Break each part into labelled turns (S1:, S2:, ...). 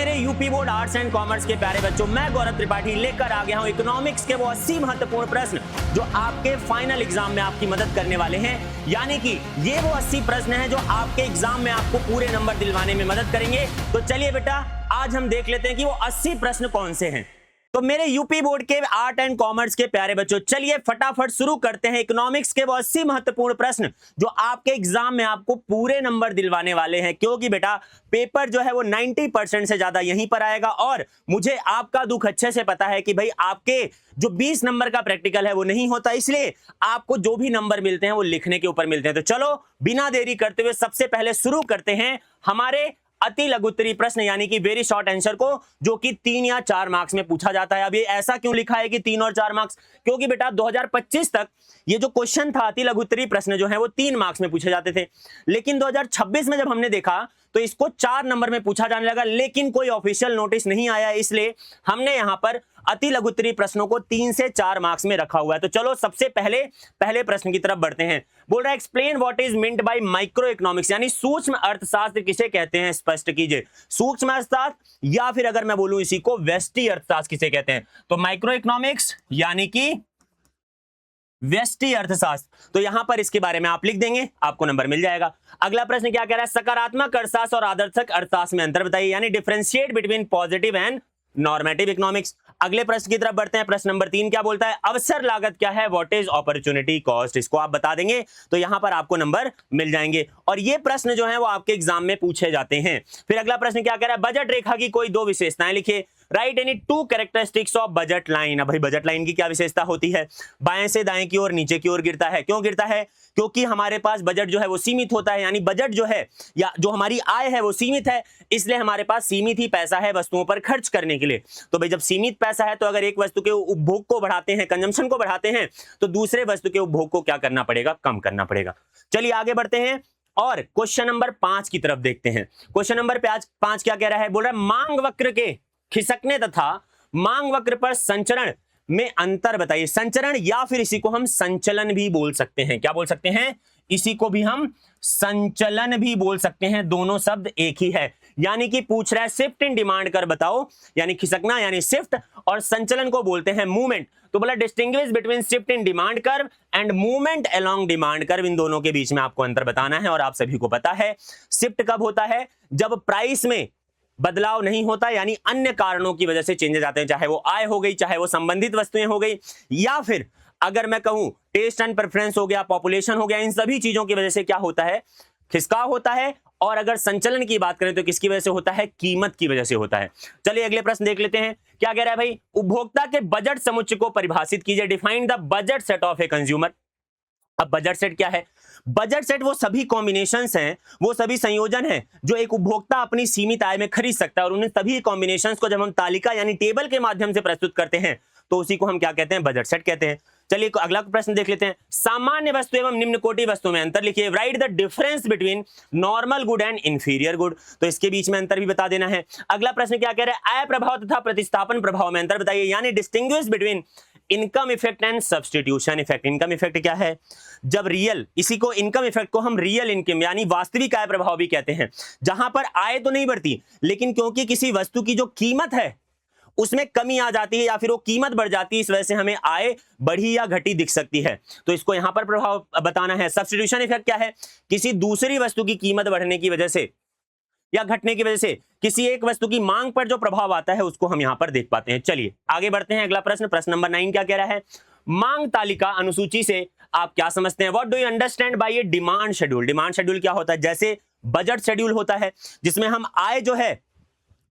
S1: मेरे UP board arts and commerce के प्यारे बच्चों, मैं गौरव त्रिपाठी लेकर आ गया हूं इकोनॉमिक्स के वो 80 महत्वपूर्ण प्रश्न जो आपके फाइनल एग्जाम में आपकी मदद करने वाले हैं। यानी कि ये वो 80 प्रश्न हैं जो आपके एग्जाम में आपको पूरे नंबर दिलवाने में मदद करेंगे। तो चलिए बेटा, आज हम देख लेते हैं कि वो 80 प्रश्न कौन से हैं। तो मेरे यूपी बोर्ड के आर्ट एंड कॉमर्स के प्यारे बच्चों, चलिए फटाफट शुरू करते हैं इकोनॉमिक्स के वो 80 महत्वपूर्ण प्रश्न जो आपके एग्जाम में आपको पूरे नंबर दिलवाने वाले हैं। क्योंकि बेटा पेपर जो है वो 90% से ज्यादा यहीं पर आएगा और मुझे आपका दुख अच्छे से पता है कि भाई आपके जो 20 नंबर का प्रैक्टिकल है वो नहीं होता, इसलिए आपको जो भी नंबर मिलते हैं वो लिखने के ऊपर मिलते हैं। तो चलो बिना देरी करते हुए सबसे पहले शुरू करते हैं हमारे अति लघुत्तरी प्रश्न यानी कि वेरी शॉर्ट आंसर को, जो कि 3 या 4 मार्क्स में पूछा जाता है। अब ये ऐसा क्यों लिखा है कि 3 और 4 मार्क्स? क्योंकि बेटा 2025 तक ये जो क्वेश्चन था अति लघुत्तरी प्रश्न जो है वो 3 मार्क्स में पूछे जाते थे, लेकिन 2026 में जब हमने देखा तो इसको 4 नंबर में पूछा जाने लगा, लेकिन कोई ऑफिशियल नोटिस नहीं आया, इसलिए हमने यहां पर अति लघुत्तरी प्रश्नों को 3 से 4 मार्क्स में रखा हुआ है। तो चलो सबसे पहले प्रश्न की तरफ बढ़ते हैं। बोल रहा है explain what is meant by micro economics, यानी सूक्ष्म अर्थशास्त्र किसे कहते हैं, स्पष्ट कीजिए। सूक्ष्म अर्थशास्त्र या फिर अगर मैं बोलूं इसी को व्यष्टि अर्थशास्त्र किसे कहते हैं? तो माइक्रो इकोनॉमिक्स यानी कि व्यष्टि अर्थशास्त्र। तो यहां पर इसके बारे में आप लिख देंगे, आपको नंबर मिल जाएगा। अगला प्रश्न क्या कह रहा है? सकारात्मक अर्थशास्त्र और आदर्शक अर्थशास्त्र में अंतर बताइए, यानी differentiate between positive and normative economics. अगले प्रश्न की तरफ बढ़ते हैं। प्रश्न नंबर 3 क्या बोलता है? अवसर लागत क्या है? What is opportunity cost? इसको आप बता देंगे तो यहां पर आपको नंबर मिल जाएंगे। और ये प्रश्न जो है वो आपके एग्जाम में पूछे जाते हैं। फिर अगला प्रश्न क्या कह रहा है? बजट रेखा की कोई 2 विशेषताएं लिखिए। Right any 2 characteristics of budget line. अब भाई बजट लाइन की क्या विशेषता होती है? बाएं से दाएं की ओर नीचे की ओर गिरता है। क्यों गिरता है? क्योंकि हमारे पास बजट जो है वो सीमित होता है, यानी बजट जो है या जो हमारी आय है वो सीमित है, इसलिए हमारे पास सीमित ही पैसा है वस्तुओं पर खर्च करने के लिए। तो भाई जब सीमित पैसा है तो अगर एक वस्तु के उपभोग को बढ़ाते हैं, कंजम्पशन को बढ़ाते हैं, तो दूसरे वस्तु के उपभोग को क्या करना पड़ेगा? कम करना पड़ेगा। चलिए आगे बढ़ते हैं और क्वेश्चन नंबर 5 की तरफ देखते हैं। क्वेश्चन नंबर 5 क्या कह रहा है? बोल रहा है मांग वक्र के खिसकने तथा मांग वक्र पर संचरण में अंतर बताइए। संचरण या फिर इसी को हम संचलन भी बोल सकते हैं। क्या बोल सकते हैं? इसी को भी हम संचलन भी बोल सकते हैं, दोनों शब्द एक ही है। यानी कि पूछ रहा है शिफ्ट इन डिमांड कर बताओ, यानी खिसकना यानी शिफ्ट, और संचलन को बोलते हैं मूवमेंट। तो बोला distinguish between shift in demand curve and movement along demand curve, इन दोनों के बीच में आपको अंतर बताना है। और आप सभी को पता है शिफ्ट कब होता है? जब प्राइस में बदलाव नहीं होता, यानी अन्य कारणों की वजह से चेंजेस आते हैं, चाहे वो आय हो गई, चाहे वो संबंधित वस्तुएं हो गई, या फिर अगर मैं कहूं टेस्ट एंड प्रेफरेंस हो गया, पॉपुलेशन हो गया, इन सभी चीजों की वजह से क्या होता है? खिसकाव होता है। और अगर संचलन की बात करें तो किसकी वजह से होता है? कीमत की वजह से होता है। चलिए अगले प्रश्न देख लेते हैं। क्या कह रहा है भाई? उपभोक्ता के बजट समुच्चय को परिभाषित कीजिए। Define the budget set of a consumer. अब बजट सेट क्या है? बजट सेट वो सभी कॉम्बिनेशंस हैं, वो सभी संयोजन हैं जो एक उपभोक्ता अपनी सीमित आय में खरीद सकता है, और उन सभी कॉम्बिनेशंस को जब हम तालिका यानी टेबल के माध्यम से प्रस्तुत करते हैं तो उसी को हम क्या कहते हैं? बजट सेट कहते हैं। चलिए अगला प्रश्न देख लेते हैं। सामान्य वस्तु एवं निम्न कोटि वस्तु में अंतर लिखिए। Right the difference between normal good and inferior good. तो इसके बीच में अंतर भी बता देना है। अगला प्रश्न क्या कह रहा है? आय प्रभाव तथा प्रतिस्थापन प्रभाव में अंतर बताइए, यानी distinguish between income effect and substitution effect. Income effect क्या है? जब रियल, इसी को इनकम इफेक्ट को हम रियल इनकम यानी वास्तविक आय प्रभाव भी कहते हैं, जहां पर आय तो नहीं बढ़ती, लेकिन क्योंकि किसी वस्तु की जो कीमत है उसमें कमी आ जाती है या फिर वो कीमत बढ़ जाती है, इस वजह से हमें आय बढ़ी या घटी दिख सकती है। तो इसको यहां पर प्रभाव बताना है। सब्स्टिट्यूशन इफेक्ट क्या है? किसी दूसरी वस्तु की कीमत बढ़ने की वजह से या घटने की वजह से किसी एक वस्तु की मांग पर जो प्रभाव आता है उसको हम यहां पर देख पाते हैं। चलिए आगे बढ़ते हैं। अगला प्रश्न, प्रश्न नंबर 9 क्या कह रहा है? मांग तालिका अनुसूची से आप क्या समझते हैं? What do you understand by A demand schedule? Demand schedule क्या होता है? जैसे बजट शेड्यूल होता है जिसमें हम आय जो है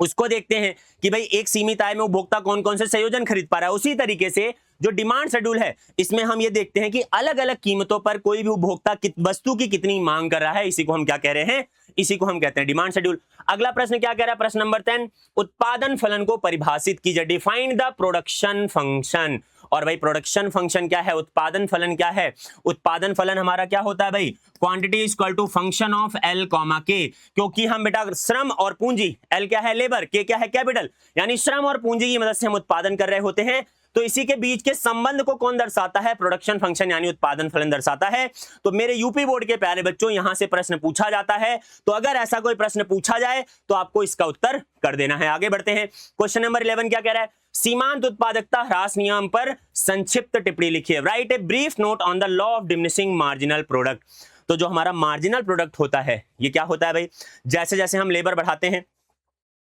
S1: उसको देखते हैं कि भाई एक सीमित आय में उपभोक्ता कौन कौन से संयोजन खरीद पा रहा है, उसी तरीके से जो डिमांड शेड्यूल है इसमें हम ये देखते हैं कि अलग अलग कीमतों पर कोई भी उपभोक्ता वस्तु की कितनी मांग कर रहा है, इसी को हम क्या कह रहे हैं? इसी को हम कहते हैं डिमांड शेड्यूल। अगला प्रश्न क्या कह रहा है? प्रश्न नंबर 10, उत्पादन फलन को परिभाषित कीजिए। Define the production function. और भाई प्रोडक्शन फंक्शन क्या है? उत्पादन फलन क्या है? उत्पादन फलन हमारा क्या होता है भाई? Quantity is equal to function of L comma K. क्योंकि हम बेटा श्रम और पूंजी, एल क्या है? लेबर, के क्या है? कैपिटल, यानी श्रम और पूंजी की मदद से हम उत्पादन कर रहे होते हैं। तो इसी के बीच के संबंध को कौन दर्शाता है? प्रोडक्शन फंक्शन यानी उत्पादन फलन दर्शाता है। तो मेरे यूपी बोर्ड के प्यारे बच्चों, यहां से प्रश्न पूछा जाता है, तो अगर ऐसा कोई प्रश्न पूछा जाए तो आपको इसका उत्तर कर देना है। आगे बढ़ते हैं, क्वेश्चन नंबर 11 क्या कह रहा है? सीमांत उत्पादकता ह्रास नियम पर संक्षिप्त टिप्पणी लिखिए। Right a brief note on the law of diminishing marginal product. तो जो हमारा मार्जिनल प्रोडक्ट होता है, ये क्या होता है भाई? जैसे जैसे हम लेबर बढ़ाते हैं,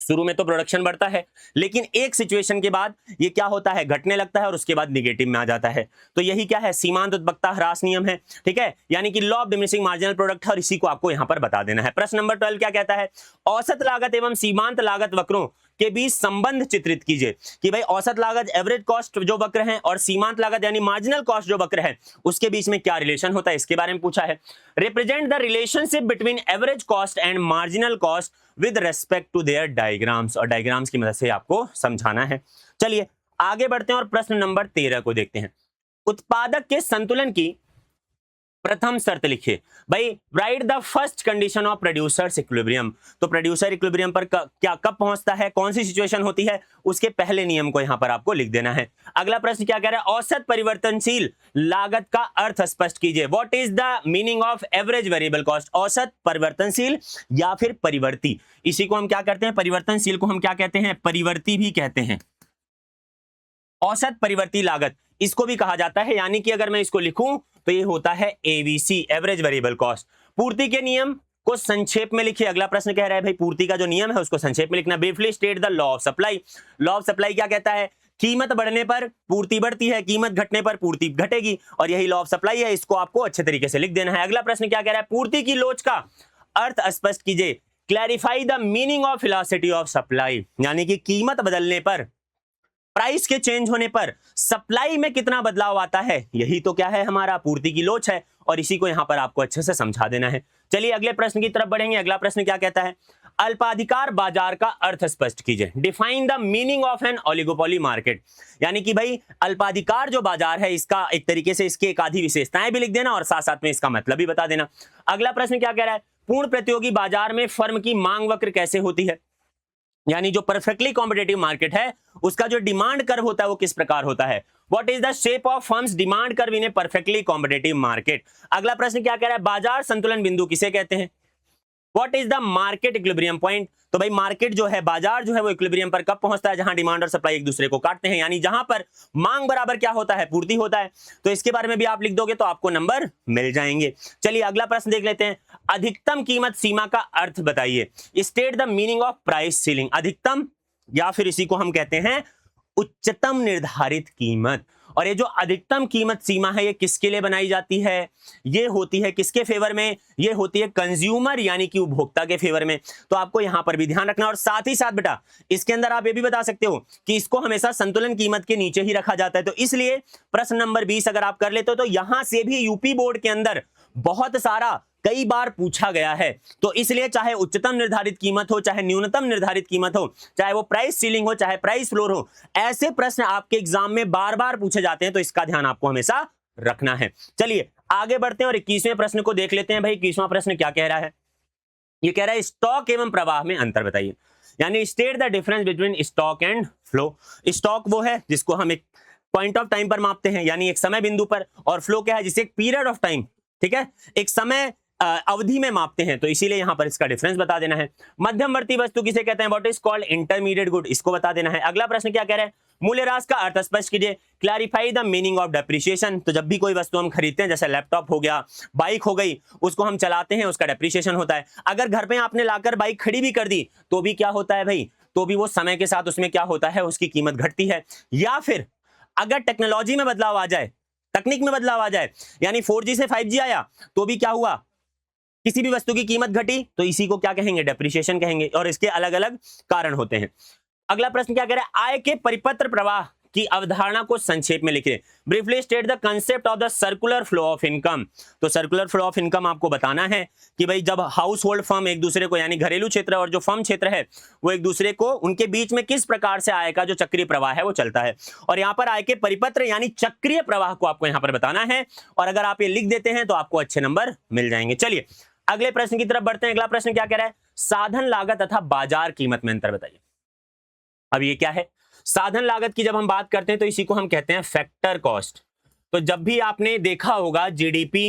S1: शुरू में तो प्रोडक्शन बढ़ता है, लेकिन एक सिचुएशन के बाद ये क्या होता है? घटने लगता है और उसके बाद निगेटिव में आ जाता है। तो यही क्या है? सीमांत उत्पादकता ह्रास नियम है, ठीक है, यानी कि law of diminishing marginal product, और इसी को आपको यहां पर बता देना है। प्रश्न नंबर 12 क्या कहता है? औसत लागत एवं सीमांत लागत वक्रों के बीच संबंध चित्रित कीजिए। कि भाई औसत लागत एवरेज कॉस्ट जो वक्र है और सीमांत लागत यानी मार्जिनल कॉस्ट जो वक्र है, उसके बीच में क्या रिलेशन होता है, इसके बारे में पूछा है। Represent the relationship between average cost and marginal cost with respect to their diagrams, और डायग्राम्स की मदद से आपको समझाना है। चलिए आगे बढ़ते हैं और प्रश्न नंबर 13 को देखते हैं। उत्पादक के संतुलन की प्रथम शर्त लिखिए। भाई right the first condition of producers equilibrium. तो प्रोड्यूसर इक्विलिब्रियम पर क्या कब पहुंचता है, कौन सी सिचुएशन होती है, उसके पहले नियम को यहां पर आपको लिख देना है। अगला प्रश्न क्या कह रहा है? औसत परिवर्तनशील लागत का अर्थ स्पष्ट कीजिए। What is the meaning of average variable cost? औसत, परिवर्तनशील या फिर परिवर्ती। इसी को हम क्या करते हैं? परिवर्तनशील को हम क्या कहते हैं? परिवर्ती भी कहते हैं। औसत परिवर्ती लागत इसको भी कहा जाता है, यानी कि अगर मैं इसको लिखूं तो ये होता है एवीसी, एवरेज वेरिएबल कॉस्ट। पूर्ति के नियम को संक्षेप में लिखिए। अगला प्रश्न कह रहा है भाई पूर्ति का जो नियम है उसको संक्षेप में लिखना। Briefly state the law of supply. Law of supply क्या कहता है? कीमत बढ़ने पर पूर्ति बढ़ती है, कीमत घटने पर पूर्ति घटेगी, और यही लॉ ऑफ सप्लाई है। इसको आपको अच्छे तरीके से लिख देना है। अगला प्रश्न क्या कह रहा है? पूर्ति की लोच का अर्थ स्पष्ट कीजिए। Clarify the meaning of velocity of supply, यानी कि कीमत बदलने पर, प्राइस के चेंज होने पर सप्लाई में कितना बदलाव आता है, यही तो क्या है? हमारा पूर्ति की लोच है, और इसी को यहां पर आपको अच्छे से समझा देना है। चलिए अगले प्रश्न की तरफ बढ़ेंगे। अगला प्रश्न क्या कहता है? अल्पाधिकार बाजार का अर्थ स्पष्ट कीजिए। Define the meaning of an oligopoly market, यानी कि भाई अल्पाधिकार जो बाजार है, इसका एक तरीके से इसकी एक आधी विशेषताएं भी लिख देना और साथ साथ में इसका मतलब भी बता देना। अगला प्रश्न क्या कह रहा है? पूर्ण प्रतियोगी बाजार में फर्म की मांग वक्र कैसे होती है, यानी जो परफेक्टली कॉम्पिटेटिव मार्केट है उसका जो डिमांड कर्व होता है वो किस प्रकार होता है। What is the shape of firms demand curve in A perfectly competitive market. अगला प्रश्न क्या कह रहा है? बाजार संतुलन बिंदु किसे कहते हैं? What is the market equilibrium point. तो भाई मार्केट जो है, बाजार जो है वो इक्विलिब्रियम पर कब पहुंचता है? जहां डिमांड और सप्लाई एक दूसरे को काटते हैं, यानी जहां पर मांग बराबर क्या होता है? पूर्ति होता है। तो इसके बारे में भी आप लिख दोगे तो आपको नंबर मिल जाएंगे। चलिए अगला प्रश्न देख लेते हैं। अधिकतम कीमत सीमा का अर्थ बताइए। State the meaning of price ceiling. अधिकतम या फिर इसी को हम कहते हैं उच्चतम निर्धारित कीमत। और ये जो अधिकतम कीमत सीमा है ये किसके लिए बनाई जाती है? ये होती है किसके फेवर में? ये होती है कंज्यूमर यानी कि उपभोक्ता के फेवर में। तो आपको यहां पर भी ध्यान रखना। और साथ ही साथ बेटा इसके अंदर आप ये भी बता सकते हो कि इसको हमेशा संतुलन कीमत के नीचे ही रखा जाता है। तो इसलिए प्रश्न नंबर 20 अगर आप कर लेते हो तो यहां से भी यूपी बोर्ड के अंदर बहुत सारा कई बार पूछा गया है। तो इसलिए चाहे उच्चतम निर्धारित कीमत हो, चाहे न्यूनतम निर्धारित कीमत हो, चाहे वो प्राइस सीलिंग हो, चाहे प्राइस फ्लोर हो, ऐसे प्रश्न आपके एग्जाम में बार बार पूछे जाते हैं। तो इसका ध्यान आपको हमेशा रखना है। चलिए आगे बढ़ते हैं और 21वें प्रश्न को देख लेते हैं। भाई 21वां प्रश्न क्या कह रहा है? ये कह रहा है स्टॉक एवं प्रवाह में अंतर बताइए, यानी state the difference between stock and flow. Stock वो है जिसको हम एक पॉइंट ऑफ टाइम पर मापते हैं, यानी एक समय बिंदु पर, और फ्लो क्या है? जिसे एक पीरियड ऑफ टाइम, ठीक है, एक समय अवधि में मापते हैं। तो इसीलिए यहां पर इसका डिफरेंस बता देना है। मध्यमवर्ती वस्तु किसे कहते हैं? What is called intermediate good, इसको बता देना है। अगला प्रश्न क्या कह रहा है? मूल्यह्रास का अर्थ स्पष्ट कीजिए। Clarify the meaning of depreciation. तो जब भी कोई वस्तु हम खरीदते हैं, जैसे लैपटॉप हो गया, बाइक हो गई, उसको हम चलाते हैं, उसका डेप्रिसिएशन होता है। अगर घर पे आपने लाकर बाइक खड़ी भी कर दी तो भी क्या होता है भाई? तो भी वो समय के साथ उसमें क्या होता है? उसकी कीमत घटती है। या फिर अगर टेक्नोलॉजी में बदलाव आ जाए, तकनीक में बदलाव आ जाए, यानी 4G से 5G आया, तो भी क्या हुआ? किसी भी वस्तु की कीमत घटी, तो इसी को क्या कहेंगे? डेप्रिसिएशन कहेंगे। और इसके अलग अलग कारण होते हैं। अगला प्रश्न क्या कह रहा है? आय के परिपत्र प्रवाह की अवधारणा को संक्षेप में लिखें। Briefly state the concept of the circular flow of income. तो सर्कुलर फ्लो ऑफ इनकम आपको बताना है कि भाई जब हाउस होल्ड फर्म एक दूसरे को, यानी घरेलू क्षेत्र और जो फर्म क्षेत्र है वो एक दूसरे को, उनके बीच में किस प्रकार से आय का जो चक्रीय प्रवाह है वो चलता है। और यहाँ पर आय के परिपत्र यानी चक्रीय प्रवाह को आपको यहाँ पर बताना है। और अगर आप ये लिख देते हैं तो आपको अच्छे नंबर मिल जाएंगे। चलिए अगले प्रश्न की तरफ बढ़ते हैं। अगला प्रश्न क्या कह रहा है? साधन लागत तथा बाजार कीमत में अंतर बताइए। अब ये क्या है, साधन लागत की जब हम बात करते हैं तो इसी को हम कहते हैं फैक्टर कॉस्ट। तो जब भी आपने देखा होगा जीडीपी,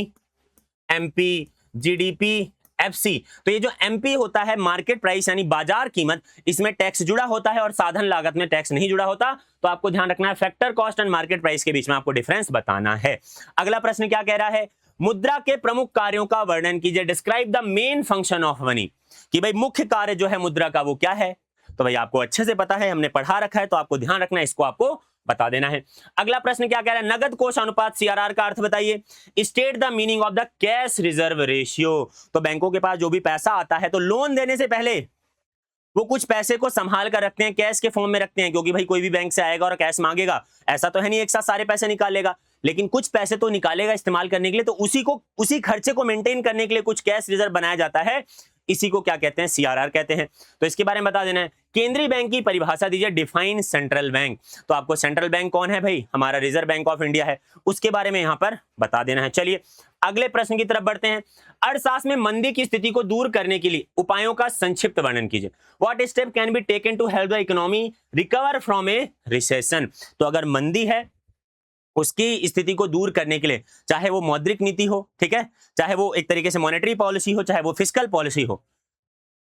S1: एमपी, जीडीपी, एफसी, तो ये जो एमपी होता है मार्केट प्राइस यानी बाजार कीमत, इसमें टैक्स जुड़ा होता है और साधन लागत में टैक्स नहीं जुड़ा होता। तो आपको ध्यान रखना है factor cost and market price के बीच में आपको डिफरेंस बताना है। अगला प्रश्न क्या कह रहा है, मुद्रा के प्रमुख कार्यों का वर्णन कीजिए, describe the main function of money, कि भाई मुख्य कार्य जो है मुद्रा का वो क्या है। तो भाई आपको अच्छे से पता है, हमने पढ़ा रखा है, तो आपको ध्यान रखना है, इसको आपको बता देना है। अगला प्रश्न क्या कह रहा है, नगद कोष अनुपात सीआरआर का अर्थ बताइए, state the meaning of the cash reserve ratio. तो बैंकों के पास जो भी पैसा आता है तो लोन देने से पहले वो कुछ पैसे को संभाल कर रखते हैं, कैश के फॉर्म में रखते हैं, क्योंकि भाई कोई भी बैंक से आएगा और कैश मांगेगा, ऐसा तो है नहीं एक साथ सारे पैसे निकालेगा, लेकिन कुछ पैसे तो निकालेगा इस्तेमाल करने के लिए, तो उसी खर्चे को मेंटेन करने के लिए कुछ कैश रिजर्व बनाया जाता है, इसी को क्या कहते हैं, सीआरआर कहते हैं। तो इसके बारे में बता देना है। केंद्रीय बैंक की परिभाषा दीजिए, डिफाइन सेंट्रल बैंक। तो आपको सेंट्रल बैंक कौन है भाई, हमारा रिजर्व बैंक ऑफ इंडिया है, उसके बारे में यहां पर बता देना है। चलिए अगले प्रश्न की तरफ बढ़ते हैं। अर्थशास्त्र में मंदी की स्थिति को दूर करने के लिए उपायों का संक्षिप्त वर्णन कीजिए। What step can be taken to help the economy recover from a recession. तो अगर मंदी है उसकी स्थिति को दूर करने के लिए, चाहे वो मौद्रिक नीति हो, ठीक है, चाहे वो एक तरीके से मॉनेटरी पॉलिसी हो, चाहे वो फिस्कल पॉलिसी हो,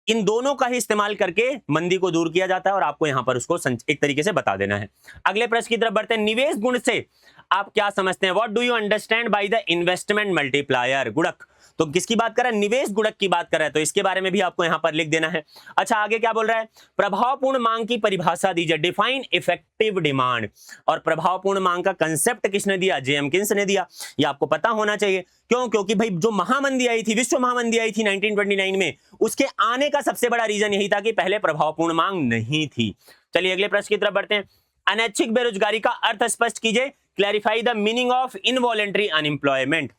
S1: इन दोनों का ही इस्तेमाल करके मंदी को दूर किया जाता है और आपको यहां पर उसको एक तरीके से बता देना है। अगले प्रश्न की तरफ बढ़ते हैं। निवेश गुण से आप क्या समझते हैं, what do you understand by the investment multiplier. गुणक, तो किसकी बात कर रहा है, निवेश गुणक की बात कर रहा है, तो इसके बारे में भी आपको यहां पर लिख देना है। अच्छा आगे क्या बोल रहा है, प्रभावपूर्ण मांग की परिभाषा दीजिए, डिफाइन इफेक्टिव डिमांड। और प्रभावपूर्ण मांग का कंसेप्ट किसने दिया, जेएम ने दिया, ये आपको पता होना चाहिए। क्यों, क्योंकि भाई जो महामंदी आई थी, विश्व महामंदी आई थी 1929 में, उसके आने का सबसे बड़ा रीजन यही था कि पहले प्रभावपूर्ण मांग नहीं थी। चलिए अगले प्रश्न की तरफ बढ़ते हैं। अनैच्छिक बेरोजगारी का अर्थ स्पष्ट कीजिए, clarify the meaning of involuntary unemployment.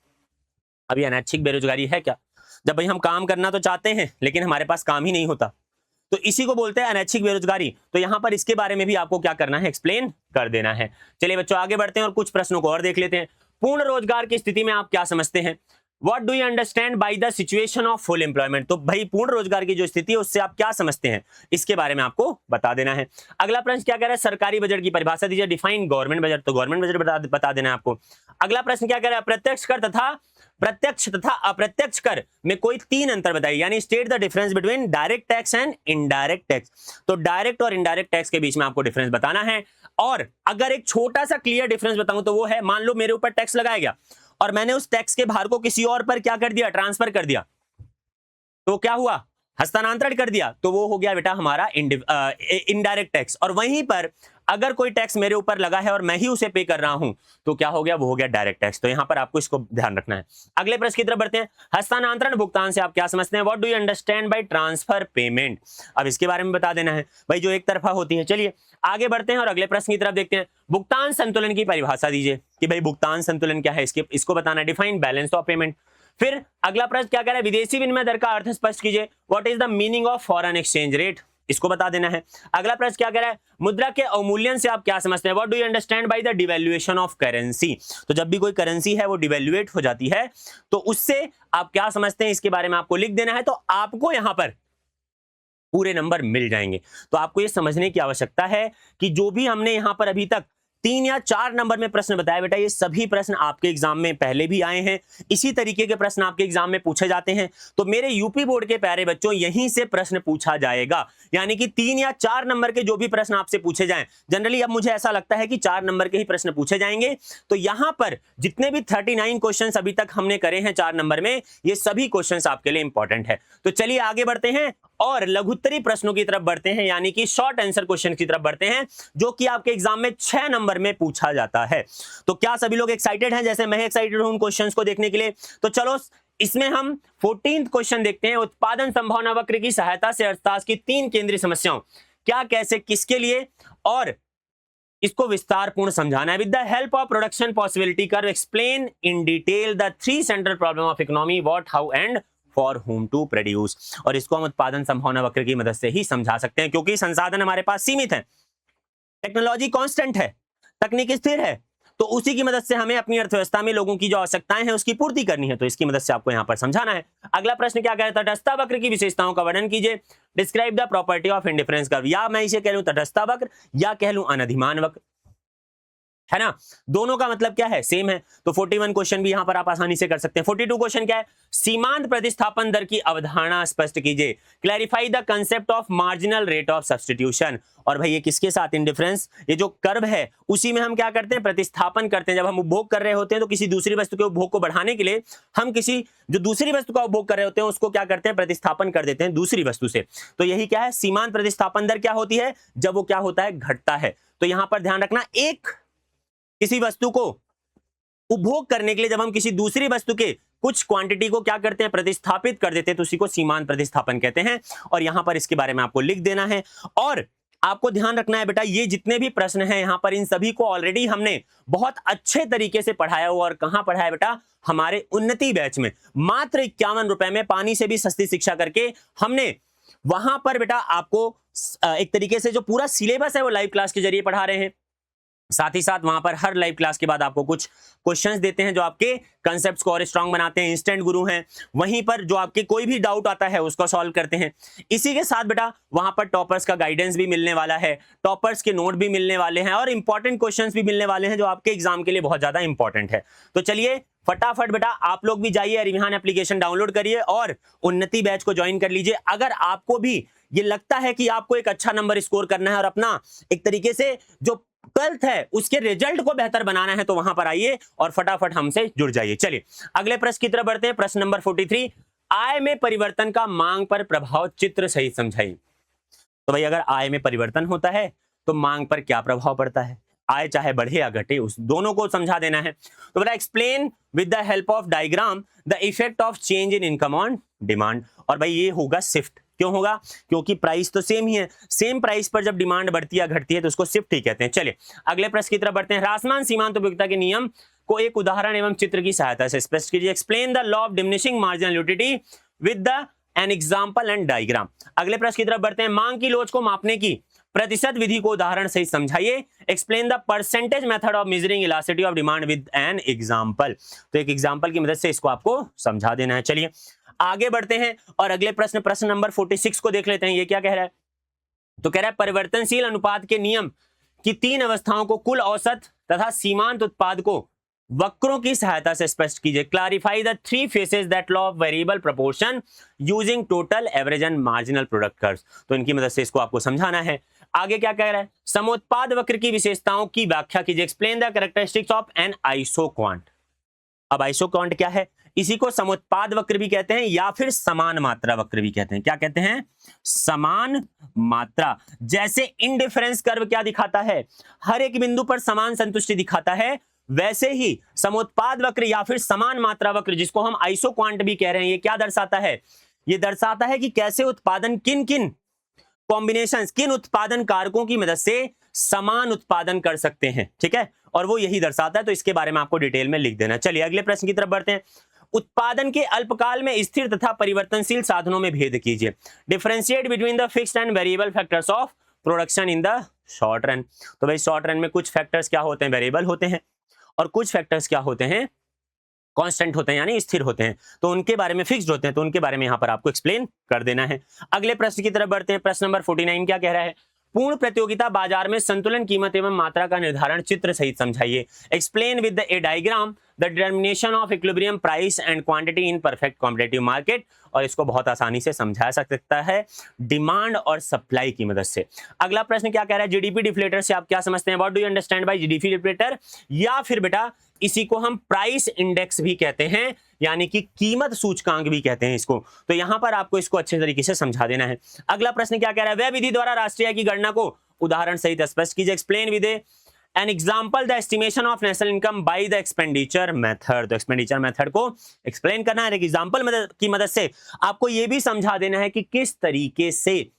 S1: अभी अनैच्छिक बेरोजगारी है क्या, जब भाई हम काम करना तो चाहते हैं लेकिन हमारे पास काम ही नहीं होता, तो इसी को बोलते हैं अनैच्छिक बेरोजगारी। तो यहां पर इसके बारे में भी आपको क्या करना है, एक्सप्लेन कर देना है। चलिए बच्चों आगे बढ़ते हैं और कुछ प्रश्नों को और देख लेते हैं। पूर्ण रोजगार की स्थिति में आप क्या समझते हैं, what do you understand by the situation of full employment. तो भाई पूर्ण रोजगार की जो स्थिति है उससे आप क्या समझते हैं, इसके बारे में आपको बता देना है। अगला प्रश्न क्या कह रहा है, सरकारी बजट की परिभाषा दीजिए, डिफाइन गवर्नमेंट बजट। तो गवर्नमेंट बजट बता देना है आपको। अगला प्रश्न क्या कह रहा है, प्रत्यक्ष तथा अप्रत्यक्ष कर में कोई 3 अंतर बताइए, यानी state the difference between direct tax and indirect tax. तो डायरेक्ट और इनडायरेक्ट टैक्स के बीच में आपको डिफरेंस बताना है। और अगर एक छोटा सा क्लियर डिफरेंस बताऊं तो वो है, मान लो मेरे ऊपर टैक्स लगाया गया और मैंने उस टैक्स के भार को किसी और पर क्या कर दिया, ट्रांसफर कर दिया, तो क्या हुआ, हस्तांतरण कर दिया, तो वो हो गया बेटा हमारा इनडायरेक्ट टैक्स। और वहीं पर अगर कोई टैक्स मेरे ऊपर लगा है और मैं ही उसे पे कर रहा हूं तो क्या हो गया, वो हो गया डायरेक्ट टैक्स। तो यहां पर आपको इसको ध्यान रखना है। अगले प्रश्न की तरफ बढ़ते हैं। हस्तांतरण भुगतान से आप क्या समझते हैं, what do you understand by transfer payment. अब इसके बारे में बता देना है भाई, जो एक तरफा होती है। चलिए आगे बढ़ते हैं और अगले प्रश्न की तरफ देखते हैं। भुगतान संतुलन की परिभाषा दीजिए कि भाई भुगतान संतुलन क्या है, इसको बताना, डिफाइन बैलेंस ऑफ पेमेंट। फिर अगला प्रश्न क्या कह रहा है, विदेशी विनिमय दर का अर्थ स्पष्ट कीजिए, what is the meaning of foreign exchange rate, इसको बता देना है। अगला प्रश्न क्या कह रहा है, मुद्रा के अवमूल्यन से आप क्या समझते हैं, what do you understand by the devaluation of currency. तो जब भी कोई करेंसी है वो डिवैल्यूएट हो जाती है तो उससे आप क्या समझते हैं, इसके बारे में आपको लिख देना है। तो आपको यहां पर पूरे नंबर मिल जाएंगे। तो आपको ये समझने की आवश्यकता है कि जो भी हमने यहां पर अभी तक 3 या 4 नंबर में प्रश्न बताया बेटा, ये सभी प्रश्न आपके एग्जाम में पहले भी आए हैं, इसी तरीके के प्रश्न आपके एग्जाम में पूछे जाते हैं। तो मेरे यूपी बोर्ड के प्यारे बच्चों, यहीं से प्रश्न पूछा जाएगा, यानी कि 3 या 4 नंबर के जो भी प्रश्न आपसे पूछे जाएं, जनरली अब मुझे ऐसा लगता है कि 4 नंबर के ही प्रश्न पूछे जाएंगे। तो यहां पर जितने भी 39 क्वेश्चन अभी तक हमने करे हैं 4 नंबर में, ये सभी क्वेश्चन आपके लिए इंपॉर्टेंट है। तो चलिए आगे बढ़ते हैं और लघुत्तरी प्रश्नों की तरफ बढ़ते हैं, यानी कि शॉर्ट आंसर क्वेश्चन की तरफ बढ़ते हैं, जो कि आपके एग्जाम में 6 नंबर में पूछा जाता है। तो क्या सभी लोग एक्साइटेड हैं, जैसे मैं एक्साइटेड हूं उन क्वेश्चंस को देखने के लिए। तो चलो इसमें हम 14th क्वेश्चन देखते हैं। उत्पादन संभावना वक्र की सहायता से अर्थशास्त्र की 3 केंद्रीय समस्याओं, क्या, कैसे, किसके लिए, और इसको विस्तार पूर्ण समझाना है। With the help of production possibility curve explain in detail the 3 central problem of economy, what, how and for whom to produce. और इसको हम उत्पादन संभावना वक्र की मदद से ही समझा सकते हैं, क्योंकि संसाधन हमारे पास सीमित है, टेक्नोलॉजी कांस्टेंट है, तकनीक स्थिर है, तो उसी की मदद से हमें अपनी अर्थव्यवस्था में लोगों की जो आवश्यकताएं हैं उसकी पूर्ति करनी है, तो इसकी मदद से आपको यहां पर समझाना है। अगला प्रश्न क्या कह रहा है, तटस्थता वक्र की विशेषताओं का वर्णन कीजिए, describe the property of indifference curve, या मैं इसे कह लूं तटस्थता वक्र या कह लूं अनधिमान वक्र, है ना, दोनों का मतलब क्या है, सेम है। तो 41 क्वेश्चन भी यहां पर आप आसानी से कर सकते हैं। 42 क्वेश्चन क्या है, सीमांत प्रतिस्थापन दर की अवधारणा स्पष्ट कीजिए, clarify the concept of marginal rate of substitution. और भाई ये किसके साथ इंडिफरेंस, ये जो कर्व है उसी में हम क्या करते हैं, प्रतिस्थापन करते हैं। जब हम उपभोग कर रहे होते हैं तो किसी दूसरी वस्तु के उपभोग को बढ़ाने के लिए हम किसी जो दूसरी वस्तु का उपभोग कर रहे होते हैं उसको क्या करते हैं, प्रतिस्थापन कर देते हैं दूसरी वस्तु से। तो यही क्या है, सीमांत प्रतिस्थापन दर क्या होती है, जब वो क्या होता है, घटता है। तो यहां पर ध्यान रखना, एक किसी वस्तु को उपभोग करने के लिए जब हम किसी दूसरी वस्तु के कुछ क्वांटिटी को क्या करते हैं, प्रतिस्थापित कर देते हैं, तो उसी को सीमांत प्रतिस्थापन कहते हैं। और यहां पर इसके बारे में आपको लिख देना है। और आपको ध्यान रखना है बेटा, ये जितने भी प्रश्न हैं यहां पर, इन सभी को ऑलरेडी हमने बहुत अच्छे तरीके से पढ़ाया हुआ। और कहां पढ़ाया है बेटा, हमारे उन्नति बैच में, मात्र 51 रुपए में पानी से भी सस्ती शिक्षा करके हमने वहां पर बेटा आपको एक तरीके से जो पूरा सिलेबस है वो लाइव क्लास के जरिए पढ़ा रहे हैं। साथ ही साथ वहां पर हर लाइव क्लास के बाद आपको कुछ क्वेश्चंस देते हैं जो आपके कंसेप्ट्स को और स्ट्रांग बनाते हैं। इंस्टेंट गुरु हैं, वहीं पर जो आपके कोई भी डाउट आता है उसको सॉल्व करते हैं। इसी के साथ बेटा वहां पर टॉपर्स का गाइडेंस भी मिलने वाला है, टॉपर्स के नोट भी मिलने वाले हैं और इंपॉर्टेंट क्वेश्चंस भी मिलने वाले हैं जो आपके एग्जाम के लिए बहुत ज्यादा इंपॉर्टेंट है। तो चलिए फटाफट बेटा आप लोग भी जाइए, अरिविहान एप्लीकेशन डाउनलोड करिए और उन्नति बैच को ज्वाइन कर लीजिए। अगर आपको भी ये लगता है कि आपको एक अच्छा नंबर स्कोर करना है और अपना एक तरीके से जो 12th है उसके रिजल्ट को बेहतर बनाना है, तो वहां पर आइए और फटाफट हमसे जुड़ जाइए। चलिए अगले प्रश्न की तरफ बढ़ते हैं। प्रश्न नंबर 43, आय में परिवर्तन का मांग पर प्रभाव चित्र सहित समझाइए। तो भाई अगर आय में परिवर्तन होता है तो मांग पर क्या प्रभाव पड़ता है, आय चाहे बढ़े या घटे, उस दोनों को समझा देना है। तो बेटा explain with the help of diagram the effect of change in income on demand. और भाई ये होगा शिफ्ट, क्यों होगा, क्योंकि प्राइस तो सेम ही है, सेम प्राइस पर जब डिमांड बढ़ती है घटती है तो उसको शिफ्ट ही कहते हैं। चलिए अगले प्रश्न की तरफ बढ़ते हैं। ह्रासमान सीमांत उपयोगिता के नियम को एक उदाहरण एवं चित्र की सहायता से स्पष्ट कीजिए। Explain the law of diminishing marginal utility with the an example and diagram. अगले प्रश्न की तरफ बढ़ते हैं। मांग की लोच को मापने की प्रतिशत विधि को उदाहरण सहित समझाइए। Explain the percentage method of measuring elasticity of demand with an example. तो एक एग्जांपल की मदद से इसको आपको समझा देना है। चलिए आगे बढ़ते हैं और अगले प्रश्न नंबर 46 को देख लेते हैं। ये क्या कह रहा है, तो कह रहा है परिवर्तनशील अनुपात के नियम की 3 अवस्थाओं को कुल औसत तथा सीमांत उत्पाद को वक्रों की सहायता से स्पष्ट कीजिए। Clarify the 3 faces that law of variable proportion using total average and marginal product curves. तो इनकी मदद से इसको आपको समझाना है। आगे क्या कह रहा है, समोत्पाद वक्र की विशेषताओं की व्याख्या कीजिए। Explain the characteristics of an isoquant. अब आइसोक्वांट क्या है, इसी को समोत्पाद वक्र भी कहते हैं या फिर समान मात्रा वक्र भी कहते हैं। क्या कहते हैं, समान मात्रा। जैसे इंडिफरेंस कर्व क्या दिखाता है, हर एक बिंदु पर समान संतुष्टि दिखाता है, वैसे ही समोत्पाद वक्र या फिर समान मात्रा वक्र जिसको हम आइसोक्वांट भी कह रहे हैं, ये क्या दर्शाता है, ये दर्शाता है कि कैसे उत्पादन किन किन कॉम्बिनेशंस, किन उत्पादन कारकों की मदद से समान उत्पादन कर सकते हैं। ठीक है, और वो यही दर्शाता है, तो इसके बारे में आपको डिटेल में लिख देना। चलिए अगले प्रश्न की तरफ बढ़ते हैं। उत्पादन के अल्पकाल में स्थिर तथा परिवर्तनशील साधनों में भेद कीजिए। Differentiate between the fixed and variable factors of production in the short run. तो भाई शॉर्ट रन में कुछ फैक्टर्स क्या होते हैं, वेरिएबल होते हैं, और कुछ फैक्टर्स क्या होते हैं, कांस्टेंट होते हैं यानी स्थिर होते हैं। तो उनके बारे में फिक्स्ड होते हैं, तो उनके बारे में यहां पर आपको एक्सप्लेन कर देना है। अगले प्रश्न की तरफ बढ़ते हैं। प्रश्न नंबर 49 क्या कह रहा है, पूर्ण प्रतियोगिता बाजार में संतुलन कीमत एवं मात्रा का निर्धारण चित्र सहित समझाइए। Explain with A diagram the determination of equilibrium price and quantity in perfect competitive market. और इसको बहुत आसानी से समझा सकता है डिमांड और सप्लाई की मदद से। अगला प्रश्न क्या कह रहा है, जीडीपी डिफ्लेटर से आप क्या समझते हैं, what do you understand by GDP deflator, या फिर बेटा इसी को हम प्राइस इंडेक्स भी कहते हैं, यानी कि कीमत सूचकांक भी कहते हैं इसको। तो यहां पर आपको इसको अच्छे तरीके से समझा देना है। अगला प्रश्न क्या कह रहा है, वह विधि द्वारा राष्ट्रीय आय की गणना को उदाहरण सहित स्पष्ट कीजिए। Explain with an example the estimation of national income by the expenditure method. तो एक्सपेंडिचर मेथड को एक्सप्लेन करना है, एक एग्जाम्पल की मदद से आपको यह भी समझा देना है कि किस तरीके से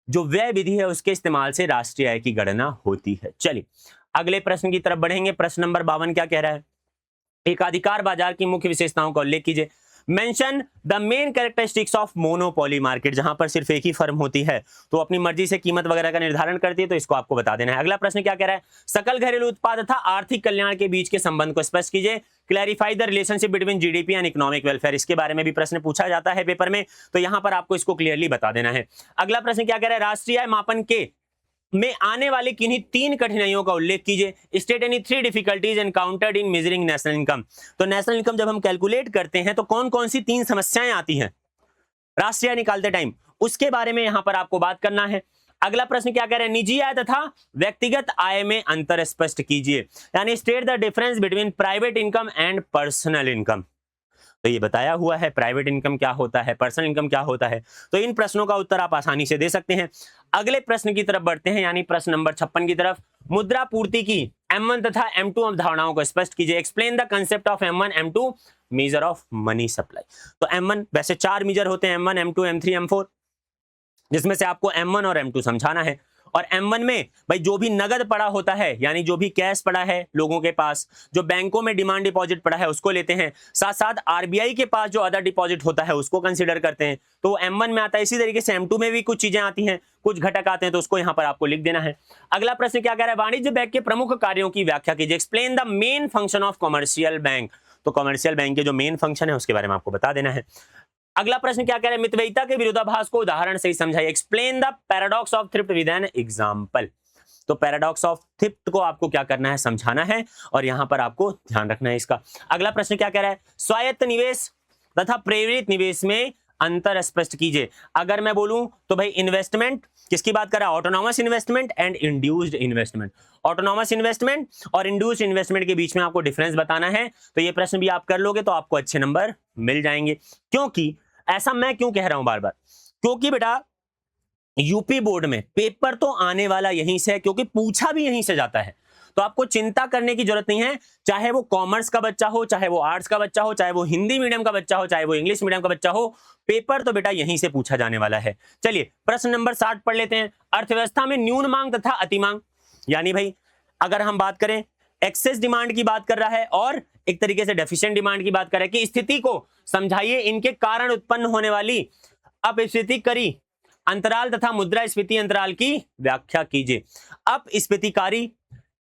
S1: जो व्यय विधि है उसके इस्तेमाल से राष्ट्रीय आय की गणना होती है। चलिए अगले प्रश्न की तरफ बढ़ेंगे। प्रश्न नंबर 52 क्या कह रहा है, एकाधिकार बाजार की मुख्य विशेषताओं का उल्लेख कीजिए। Mention the main characteristics of monopoly market, जहां पर सिर्फ एक ही फर्म होती है तो अपनी मर्जी से कीमत वगैरह का निर्धारण करती है, तो इसको आपको बता देना है। अगला प्रश्न क्या कह रहा है, सकल घरेलू उत्पाद तथा आर्थिक कल्याण के बीच के संबंध को स्पष्ट कीजिए। Clarify the relationship between GDP and economic welfare, इसके बारे में भी प्रश्न पूछा जाता है पेपर में, तो यहां पर आपको इसको क्लियरली बता देना है। अगला प्रश्न क्या कह रहा है, राष्ट्रीय आय मापन के में आने वाली किन्हीं 3 कठिनाइयों का उल्लेख कीजिए। स्टेट एनी 3 डिफिकल्टीज एनकाउंटर्ड इन मेजरिंग नेशनल इनकम, तो नेशनल इनकम जब हम कैलकुलेट करते हैं तो कौन कौन सी 3 समस्याएं आती हैं राष्ट्रीय आय निकालते टाइम, उसके बारे में यहां पर आपको बात करना है। अगला प्रश्न क्या कह रहे हैं, निजी आय तथा व्यक्तिगत आय में अंतर स्पष्ट कीजिए, यानी state the difference between private income and personal income, तो ये बताया हुआ है प्राइवेट इनकम क्या होता है, पर्सनल इनकम क्या होता है, तो इन प्रश्नों का उत्तर आप आसानी से दे सकते हैं। अगले प्रश्न की तरफ बढ़ते हैं, यानी प्रश्न नंबर 56 की तरफ। मुद्रा पूर्ति की M1 तथा M2 अवधारणाओं को स्पष्ट कीजिए। Explain the concept of M1 M2 measure of money supply, तो M1 वैसे 4 मेजर होते हैं, M1 M2 M3 M4, जिसमें से आपको M1 और M2 समझाना है। और M1 में भाई जो भी नगद पड़ा होता है, यानी जो भी कैश पड़ा है लोगों के पास, जो बैंकों में डिमांड डिपॉजिट पड़ा है उसको लेते हैं, साथ साथ आरबीआई के पास जो अदर डिपॉजिट होता है उसको कंसीडर करते हैं, तो M1 में आता है। इसी तरीके से M2 में भी कुछ चीजें आती हैं, कुछ घटक आते हैं, तो उसको यहां पर आपको लिख देना है। अगला प्रश्न क्या कह रहा है, वाणिज्य बैंक के प्रमुख कार्यों की व्याख्या कीजिए। Explain the main function of commercial bank, तो कॉमर्शियल बैंक के जो मेन फंक्शन है उसके बारे में आपको बता देना है। अगला प्रश्न क्या कह रहा है, मितव्ययिता के विरोधाभास को उदाहरण से ही समझाइए। Explain the paradox of thrift with an example, तो पैराडॉक्स ऑफ थ्रिफ्ट को आपको क्या करना है, समझाना है, और यहां पर आपको ध्यान रखना है इसका। अगला प्रश्न क्या कह रहा है, स्वायत्त निवेश तथा प्रेरित निवेश में अंतर स्पष्ट कीजिए। अगर मैं बोलूं तो भाई इन्वेस्टमेंट किसकी बात कर रहा है, autonomous investment and induced investment. Autonomous investment और इंड्यूस्ड इन्वेस्टमेंट के बीच में आपको डिफरेंस बताना है, तो ये प्रश्न भी आप कर लोगे तो आपको अच्छे नंबर मिल जाएंगे। क्योंकि ऐसा मैं क्यों कह रहा हूं बार बार, क्योंकि बेटा यूपी बोर्ड में पेपर तो आने वाला यहीं से है, क्योंकि पूछा भी यहीं से जाता है, तो आपको चिंता करने की जरूरत नहीं है। चाहे वो कॉमर्स का बच्चा हो, चाहे वो आर्ट्स का बच्चा हो, चाहे वो हिंदी मीडियम का बच्चा हो, चाहे वो इंग्लिश मीडियम का बच्चा हो, पेपर तो बेटा यहीं से पूछा जाने वाला है। चलिए प्रश्न नंबर 60 पढ़ लेते हैं। अर्थव्यवस्था में न्यून मांग तथा अतिमांग, यानी भाई अगर हम बात करें एक्सेस डिमांड की बात कर रहा है और एक तरीके से डेफिशिएंट डिमांड की बात कर रहा है, कि स्थिति को समझाइए, इनके कारण उत्पन्न होने वाली अपस्फीतिकारी अंतराल तथा मुद्रास्फीति अंतराल की व्याख्या कीजिए। अपस्फीतिकारी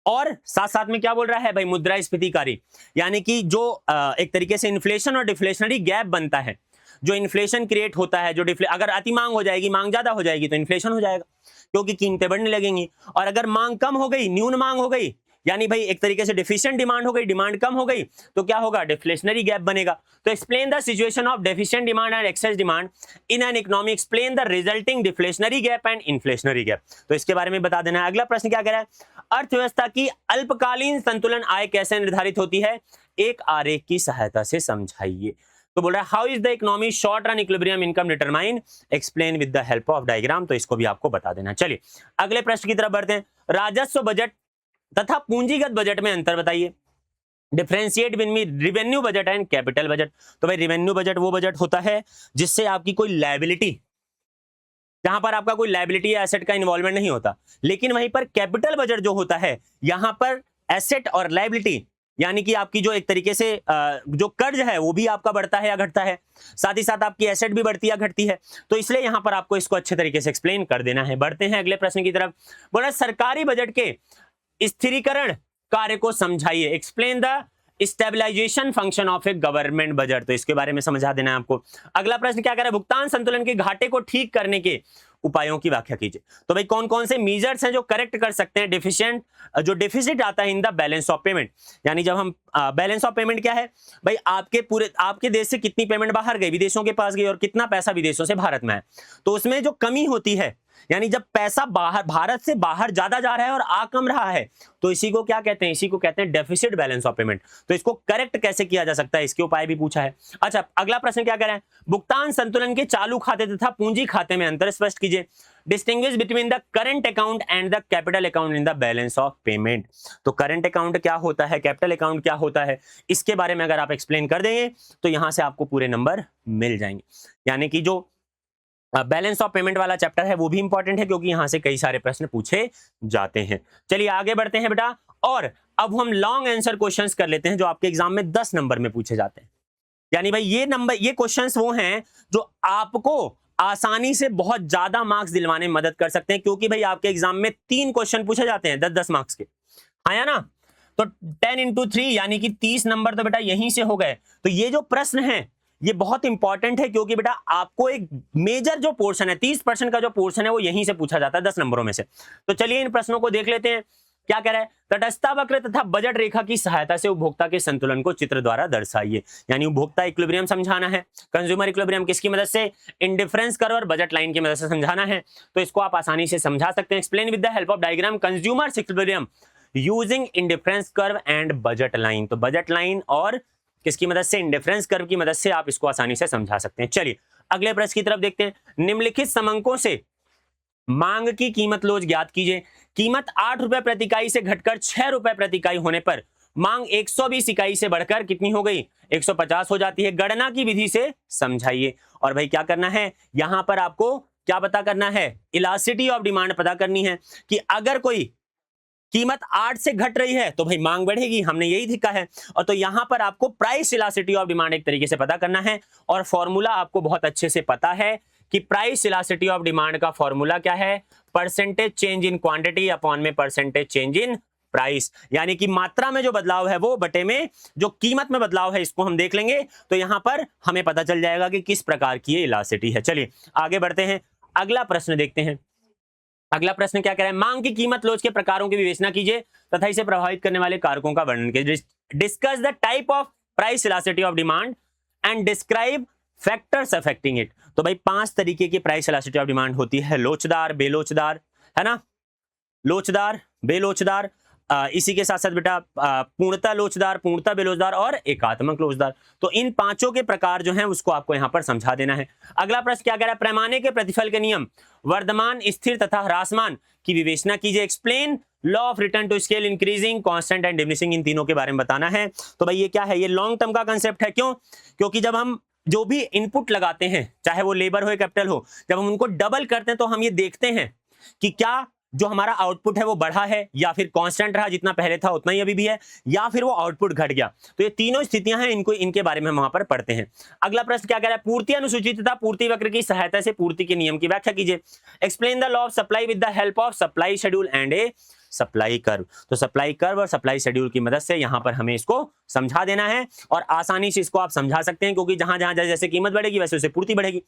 S1: और साथ साथ में क्या बोल रहा है भाई, मुद्रास्फीतिकारी, यानी कि जो एक तरीके से इन्फ्लेशन और डिफ्लेशनरी गैप बनता है, जो इन्फ्लेशन क्रिएट होता है, जो अगर अति मांग हो जाएगी, मांग ज्यादा हो जाएगी तो इन्फ्लेशन हो जाएगा, क्योंकि कीमतें बढ़ने लगेंगी, और अगर मांग कम हो गई, न्यून मांग हो गई, यानी भाई एक तरीके से डेफिशिएंट डिमांड हो गई, डिमांड कम हो गई, तो क्या होगा, डिफ्लेशनरी गैप बनेगा। तो explain the situation of deficient demand and excess demand in an economy, explain the resulting deflationary gap and inflationary gap, तो इसके बारे में बता देना है। अगला प्रश्न क्या कह रहा है, अर्थव्यवस्था की अल्पकालीन संतुलन आय कैसे निर्धारित होती है, एक आरेख की सहायता से समझाइए। तो बोल रहा है how is the economy short run equilibrium income determine, explain with the help of diagram, तो इसको भी आपको बता देना। चलिए अगले प्रश्न की तरफ बढ़ते हैं। राजस्व बजट तथा पूंजीगत बजट में अंतर बताइए। Differentiate between revenue budget and capital budget, तो भाई रिवेन्यू बजट वो बजट होता है जिससे आपकी कोई लायबिलिटी, जहां पर आपका कोई लायबिलिटी या एसेट का इन्वॉल्वमेंट नहीं होता, लेकिन वहीं पर कैपिटल बजट जो होता है, यहां पर एसेट और लायबिलिटी, यानी कि आपकी जो एक तरीके से जो कर्ज है वो भी आपका बढ़ता है या घटता है, साथ ही साथ आपकी एसेट भी बढ़ती है या घटती है, तो इसलिए यहां पर आपको इसको अच्छे तरीके से एक्सप्लेन कर देना है। बढ़ते हैं अगले प्रश्न की तरफ। बोला सरकारी बजट के स्थिरीकरण कार्य को समझाइए। Explain the stabilisation function of a government budget, तो इसके बारे में समझा देना है आपको। अगला प्रश्न क्या कर रहा है, भुगतान संतुलन के घाटे को ठीक करने के उपायों की व्याख्या कीजिए। तो भाई कौन कौन से मेजर्स हैं जो करेक्ट कर सकते हैं डेफिशिएंट, जो डेफिसिट आता है in the balance of payment, यानी जब हम बैलेंस ऑफ पेमेंट क्या है भाई, आपके देश से कितनी पेमेंट बाहर गई, विदेशों के पास गई, और कितना पैसा विदेशों से भारत में है, तो उसमें जो कमी होती है, यानी जब पैसा बाहर भारत से बाहर ज्यादा जा रहा है और आ कम रहा है, तो इसी को क्या कहते हैं, इसी को कहते हैं डेफिसिट बैलेंस ऑफ पेमेंट। तो इसको करेक्ट कैसे किया जा सकता है, इसके उपाय भी पूछा है। अच्छा अगला प्रश्न क्या कह रहे हैं, भुगतान संतुलन के चालू खाते तथा पूंजी खाते में अंतर स्पष्ट कीजिए। Distinguish between the current account and the capital account in the balance of payment, तो करंट अकाउंट क्या होता है, कैपिटल अकाउंट क्या होता है, इसके बारे में अगर आप एक्सप्लेन कर देंगे तो यहां से आपको पूरे नंबर मिल जाएंगे। यानी कि जो बैलेंस ऑफ पेमेंट वाला चैप्टर है वो भी इंपॉर्टेंट है, क्योंकि यहां से कई सारे प्रश्न पूछे जाते हैं। चलिए आगे बढ़ते हैं बेटा, और अब हम लॉन्ग आंसर क्वेश्चंस कर लेते हैं जो आपके एग्जाम में 10 नंबर में पूछे जाते हैं। यानी भाई ये क्वेश्चंस वो हैं जो आपको आसानी से बहुत ज्यादा मार्क्स दिलवाने में मदद कर सकते हैं, क्योंकि भाई आपके एग्जाम में 3 क्वेश्चन पूछे जाते हैं 10-10 मार्क्स के, आया ना। तो 10 into 3 यानी कि 30 नंबर तो बेटा यहीं से हो गए। तो ये जो प्रश्न है ये बहुत इंपॉर्टेंट है, क्योंकि बेटा आपको एक मेजर जो पोर्शन है 30% का जो पोर्शन है वो यहीं से पूछा जाता है 10 नंबरों में से। तो चलिए इन प्रश्नों को देख लेते हैं। क्या कह रहा है, तटस्थता वक्र तथा बजट रेखा की सहायता से उपभोक्ता के संतुलन को चित्र द्वारा दर्शाइए। यानी उपभोक्ता इक्विलिब्रियम समझाना है, कंज्यूमर इक्विलिब्रियम किसकी मदद से, इंडिफरेंस कर्व और बजट लाइन की मदद से समझाना है। तो इसको आप आसानी से समझा सकते हैं। Explain with the help of diagram consumer equilibrium using indifference curve and budget line. तो बजट लाइन और किसकी मदद से, इंडिफरेंस कर्व की मदद से आप इसको आसानी से समझा सकते हैं। चलिए अगले प्रश्न की तरफ देखते हैं। निम्नलिखित समंकों से मांग की कीमत लोच ज्ञात कीजिए। कीमत 8 रुपए प्रति इकाई से घटकर 6 रुपए प्रति इकाई होने पर मांग 120 इकाई से बढ़कर कितनी हो गई, 150 हो जाती है। गणना की विधि से समझाइए। और भाई क्या करना है, यहां पर आपको क्या पता करना है, इलास्टिसिटी ऑफ डिमांड पता करनी है कि अगर कोई कीमत 8 से घट रही है तो भाई मांग बढ़ेगी, हमने यही सीखा है। और तो यहां पर आपको प्राइस इलास्टिसिटी ऑफ डिमांड एक तरीके से पता करना है। और फॉर्मूला आपको बहुत अच्छे से पता है कि प्राइस इलास्टिसिटी ऑफ डिमांड का फॉर्मूला क्या है, percentage change in quantity upon में परसेंटेज चेंज इन प्राइस। यानी कि मात्रा में जो बदलाव है वो बटे में जो कीमत में बदलाव है, इसको हम देख लेंगे तो यहां पर हमें पता चल जाएगा कि किस प्रकार की ये इलास्टिसिटी है। चलिए आगे बढ़ते हैं, अगला प्रश्न देखते हैं। अगला प्रश्न क्या कह रहा है, मांग की कीमत लोच के प्रकारों की विवेचना कीजिए तथा इसे प्रभावित करने वाले कारकों का वर्णन कीजिए। Discuss the type of price elasticity of demand and describe factors affecting it. तो भाई 5 तरीके की प्राइस इलास्टिसिटी ऑफ डिमांड होती है, लोचदार, बेलोचदार, है ना, लोचदार, बेलोचदार, इसी के साथ साथ बेटा पूर्णता लोचदार, पूर्णता बेलोचदार और एकात्मक लोचदार। तो इन पांचों के प्रकार जो हैं उसको आपको यहां पर समझा देना है। अगला प्रश्न क्या कह रहा है, पैमाने के प्रतिफल के नियम वर्धमान, स्थिर तथा ह्रासमान की विवेचना कीजिए। Explain law of return to scale, increasing, constant and diminishing, इन तीनों के बारे में बताना है। तो भाई ये क्या है, ये लॉन्ग टर्म का कंसेप्ट है। क्यों, क्योंकि जब हम जो भी इनपुट लगाते हैं, चाहे वो लेबर हो या कैपिटल हो, जब हम उनको डबल करते हैं तो हम ये देखते हैं कि क्या जो हमारा आउटपुट है वो बढ़ा है या फिर कांस्टेंट रहा, जितना पहले था उतना ही अभी भी है, या फिर वो आउटपुट घट गया। तो ये तीनों स्थितियां हैं, इनको इनके बारे में हम वहां पर पढ़ते हैं। अगला प्रश्न क्या कह रहा है, पूर्ति अनुसूची तथा पूर्ति वक्र की सहायता से पूर्ति के नियम की व्याख्या कीजिए। Explain the law of supply with the help of supply schedule and A supply curve. तो सप्लाई कर्व और सप्लाई शेड्यूल की मदद से यहां पर हमें इसको समझा देना है और आसानी से इसको आप समझा सकते हैं, क्योंकि जहां जहां जैसे कीमत बढ़ेगी वैसे वैसे पूर्ति बढ़ेगी।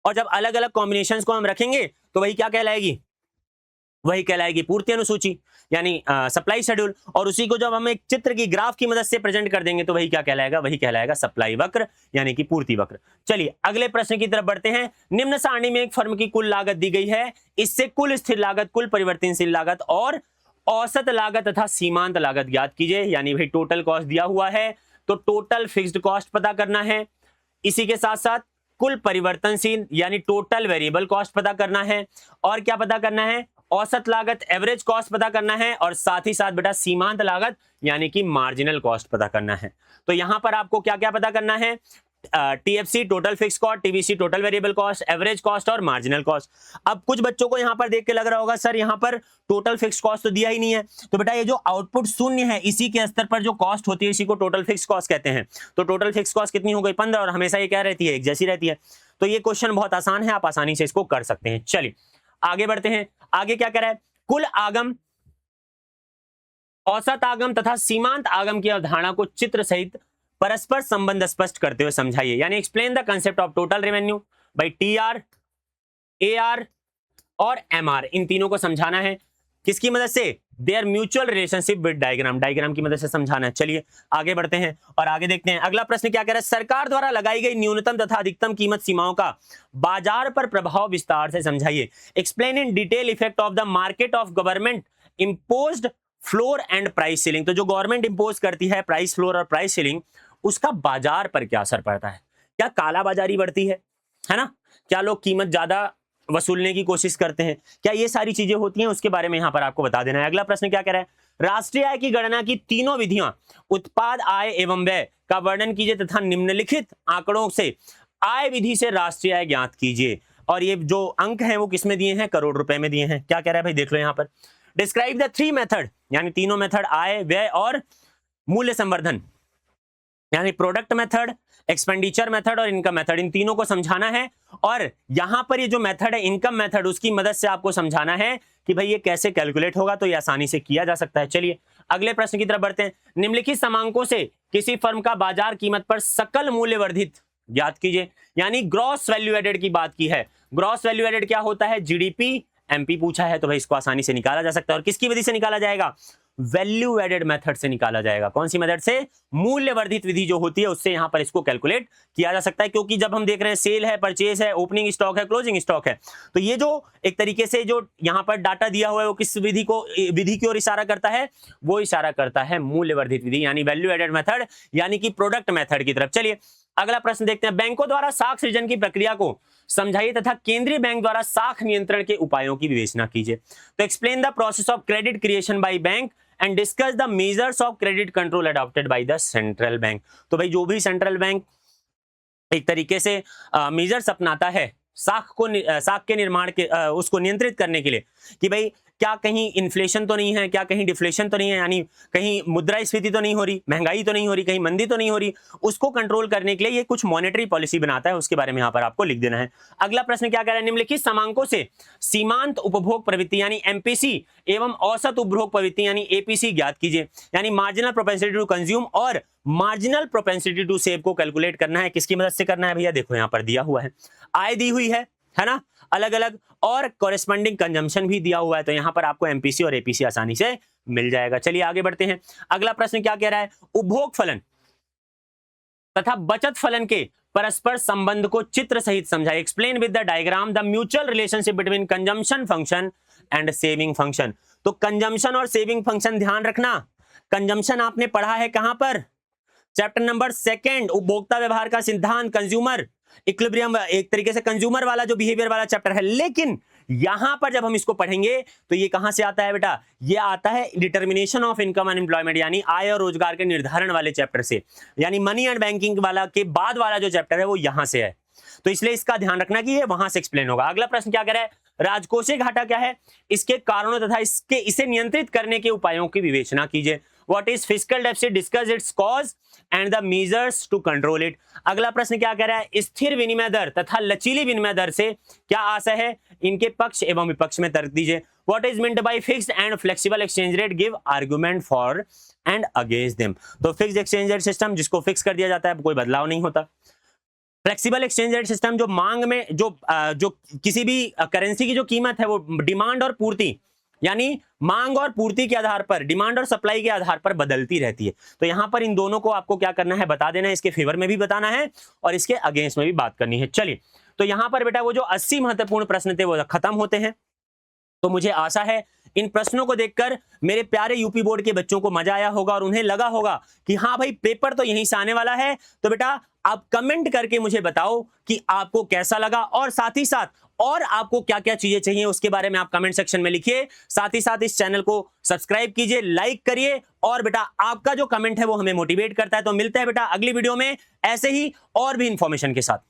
S1: और जब अलग अलग कॉम्बिनेशन को हम रखेंगे तो वही क्या कहलाएगी, वही कहलाएगी पूर्ति अनुसूची यानी सप्लाई शेड्यूल। और उसी को जब हम एक चित्र की ग्राफ की मदद से प्रेजेंट कर देंगे तो वही क्या कहलाएगा, वही कहलाएगा सप्लाई वक्र यानी कि पूर्ति वक्र। चलिए अगले प्रश्न की तरफ बढ़ते हैं। निम्न सारणी में एक फर्म की कुल लागत दी गई है, इससे कुल स्थिर लागत, कुल परिवर्तनशील लागत और औसत लागत तथा सीमांत लागत ज्ञात कीजिए। यानी भाई टोटल कॉस्ट दिया हुआ है तो टोटल फिक्स्ड कॉस्ट पता करना है, इसी के साथ साथ कुल परिवर्तनशील यानी टोटल वेरिएबल कॉस्ट पता करना है, और क्या पता करना है, औसत लागत एवरेज कॉस्ट पता करना है, और साथ ही साथ बेटा सीमांत लागत यानी कि मार्जिनल कॉस्ट पता करना है। तो यहां पर आपको क्या क्या पता करना है, TFC total fix cost, TVC total variable cost, average cost और मार्जिनल कॉस्ट। अब कुछ बच्चों को यहां पर देख के लग रहा होगा सर यहां पर टोटल फिक्स कॉस्ट तो दिया ही नहीं है। तो बेटा ये जो आउटपुट शून्य है इसी के स्तर पर जो कॉस्ट होती है इसी को टोटल फिक्स कॉस्ट कहते हैं। तो टोटल फिक्स कॉस्ट कितनी हो गई, 15, और हमेशा ये क्या रहती है, एक जैसी रहती है। तो ये क्वेश्चन बहुत आसान है, आप आसानी से इसको कर सकते हैं। चलिए आगे बढ़ते हैं। आगे क्या कह रहा है, कुल आगम, औसत आगम तथा सीमांत आगम की अवधारणा को चित्र सहित परस्पर संबंध स्पष्ट करते हुए समझाइए। यानी explain the concept of total revenue by TR, AR और एमआर, इन तीनों को समझाना है किसकी मदद से, their mutual relationship with diagram, diagram की मदद से समझाना है। चलिए आगे बढ़ते हैं और आगे देखते हैं। अगला प्रश्न क्या कह रहा है, सरकार द्वारा लगाई गई न्यूनतम तथा अधिकतम कीमत सीमाओं का बाजार पर प्रभाव विस्तार से समझाइए। Explain in detail effect of the market of government imposed floor and price ceiling. तो जो गवर्नमेंट इंपोज करती है प्राइस फ्लोर और प्राइस सीलिंग, उसका बाजार पर क्या असर पड़ता है। क्या कालाबाजारी बढ़ती है ना, क्या लोग कीमत ज्यादा वसूलने की कोशिश करते हैं, क्या ये सारी चीजें होती हैं, उसके बारे में यहां पर आपको बता देना है। अगला प्रश्न क्या कह रहा है, राष्ट्रीय आय की गणना की तीनों विधियां, उत्पाद, आय एवं व्यय का वर्णन कीजिए तथा निम्नलिखित आंकड़ों से आय विधि से राष्ट्रीय आय ज्ञात कीजिए। और ये जो अंक हैं वो किसमें दिए हैं, करोड़ रुपए में दिए हैं। क्या कह रहा है भाई, देख लो यहां पर। डिस्क्राइब द 3 मेथड, यानी तीनों मेथड, आय, व्यय और मूल्य संवर्धन, यानी प्रोडक्ट मेथड, एक्सपेंडिचर मेथड और इनकम मेथड, इन तीनों को समझाना है। और यहां पर ये जो मेथड है इनकम मेथड, उसकी मदद से आपको समझाना है कि भाई ये कैसे कैलकुलेट होगा, तो ये आसानी से किया जा सकता है। चलिए अगले प्रश्न की तरफ बढ़ते हैं। निम्नलिखित समांकों से किसी फर्म का बाजार कीमत पर सकल मूल्य वर्धित ज्ञात कीजिए। यानी ग्रॉस वैल्यू एडेड की बात की है। ग्रॉस वैल्यू एडेड क्या होता है? जीडीपी, एमपी पूछा है, तो भाई इसको आसानी से निकाला जा सकता है। और किसकी विधि से निकाला जाएगा? वैल्यू एडेड मेथड से निकाला जाएगा। कौन सी मेथड से? मूल्य वर्धित विधि जो होती है उससे यहां पर इसको कैलकुलेट किया जा सकता है। क्योंकि जब हम देख रहे हैं सेल है, परचेज है, ओपनिंग स्टॉक है, क्लोजिंग स्टॉक है, तो ये जो एक तरीके से जो यहां पर डाटा दिया हुआ है वो किस विधि की ओर इशारा करता है? वो इशारा करता है मूल्य वर्धित विधि, यानी वैल्यू एडेड मेथड, यानी कि प्रोडक्ट मेथड की तरफ। चलिए अगला प्रश्न देखते हैं। बैंकों द्वारा साख सृजन की प्रक्रिया को समझाइए तथा केंद्रीय बैंक द्वारा साख नियंत्रण के उपायों की विवेचना कीजिए। तो explain the process of credit creation by bank and discuss the measures of credit control adopted by the central bank. तो भाई जो भी सेंट्रल बैंक एक तरीके से मेजर्स अपनाता है साख के निर्माण के उसको नियंत्रित करने के लिए, कि भाई क्या कहीं इन्फ्लेशन तो नहीं है, क्या कहीं डिफ्लेशन तो नहीं है, यानी कहीं मुद्रास्फीति तो नहीं हो रही, महंगाई तो नहीं हो रही, कहीं मंदी तो नहीं हो रही, उसको कंट्रोल करने के लिए ये कुछ मॉनेटरी पॉलिसी बनाता है। उसके बारे में यहां पर आपको लिख देना है। अगला प्रश्न क्या कह रहा है? निम्नलिखित समांकों से सीमांत उपभोग प्रवृत्ति यानी एमपीसी एवं औसत उपभोग प्रवृत्ति यानी एपीसी ज्ञात कीजिए। यानी मार्जिनल प्रोपेंसिटी टू कंज्यूम और मार्जिनल प्रोपेंसिटी टू सेव को कैलकुलेट करना है। किसकी मदद से करना है भैया? देखो यहां पर दिया हुआ है, आय दी हुई है ना, अलग अलग, और कॉरेस्पॉन्डिंग कंजम्पशन भी दिया हुआ है। तो यहां पर आपको एमपीसी और एपीसी आसानी से मिल जाएगा। चलिए आगे बढ़ते हैं। अगला प्रश्न क्या कह रहा है? उपभोग फलन तथा बचत फलन के परस्पर संबंध को चित्र सहित समझाइए। Explain with the diagram the mutual relationship between consumption function and saving function. तो कंजम्पशन और सेविंग फंक्शन ध्यान रखना। कंजम्पशन आपने पढ़ा है कहां पर? चैप्टर नंबर 2, उपभोक्ता व्यवहार का सिद्धांत, कंज्यूमर इक्विलिब्रियम, एक तरीके से कंज्यूमर वाला जो बिहेवियर वाला चैप्टर है। लेकिन यहां पर जब हम इसको पढ़ेंगे तो ये कहां से आता है बेटा? ये आता है determination of income and employment, यानी आय और रोजगार के निर्धारण वाले चैप्टर से, यानी मनी एंड बैंकिंग वाला के बाद वाला जो चैप्टर है वो यहां से है। तो इसलिए इसका ध्यान रखना कि ये वहां से एक्सप्लेन होगा। अगला प्रश्न क्या कह रहा है? राजकोषीय घाटा क्या है, इसके कारणों तथा इसे नियंत्रित करने के उपायों की विवेचना कीजिए। What is fiscal deficit? Discuss its cause and the measures to control it. अगला प्रश्न क्या कह रहा है? स्थिर विनिमय दर तथा लचीली विनिमय दर से क्या आशय है? इनके पक्ष एवं विपक्ष में तर्क दीजिए। What is meant by fixed and flexible exchange rate? Give argument for and against them. तो फिक्स्ड एक्सचेंज रेट सिस्टम जिसको फिक्स कर दिया जाता है, कोई बदलाव नहीं होता। फ्लेक्सिबल एक्सचेंज रेट सिस्टम जो मांग में जो किसी भी करेंसी की जो कीमत है वो डिमांड और पूर्ति, यानी मांग और पूर्ति के आधार पर, डिमांड और सप्लाई के आधार पर बदलती रहती है। तो यहां पर इन दोनों को आपको क्या करना है? बता देना है। इसके फेवर में भी बताना है और इसके अगेंस्ट में भी बात करनी है। चलिए तो यहां पर बेटा वो जो 80 महत्वपूर्ण प्रश्न थे वो खत्म होते हैं। तो मुझे आशा है इन प्रश्नों को देखकर मेरे प्यारे यूपी बोर्ड के बच्चों को मजा आया होगा और उन्हें लगा होगा कि हाँ भाई पेपर तो यहीं से आने वाला है। तो बेटा आप कमेंट करके मुझे बताओ कि आपको कैसा लगा, और साथ ही साथ और आपको क्या क्या चीजें चाहिए उसके बारे में आप कमेंट सेक्शन में लिखिए। साथ ही साथ इस चैनल को सब्सक्राइब कीजिए, लाइक करिए, और बेटा आपका जो कमेंट है वो हमें मोटिवेट करता है। तो मिलते हैं बेटा अगली वीडियो में ऐसे ही और भी इंफॉर्मेशन के साथ।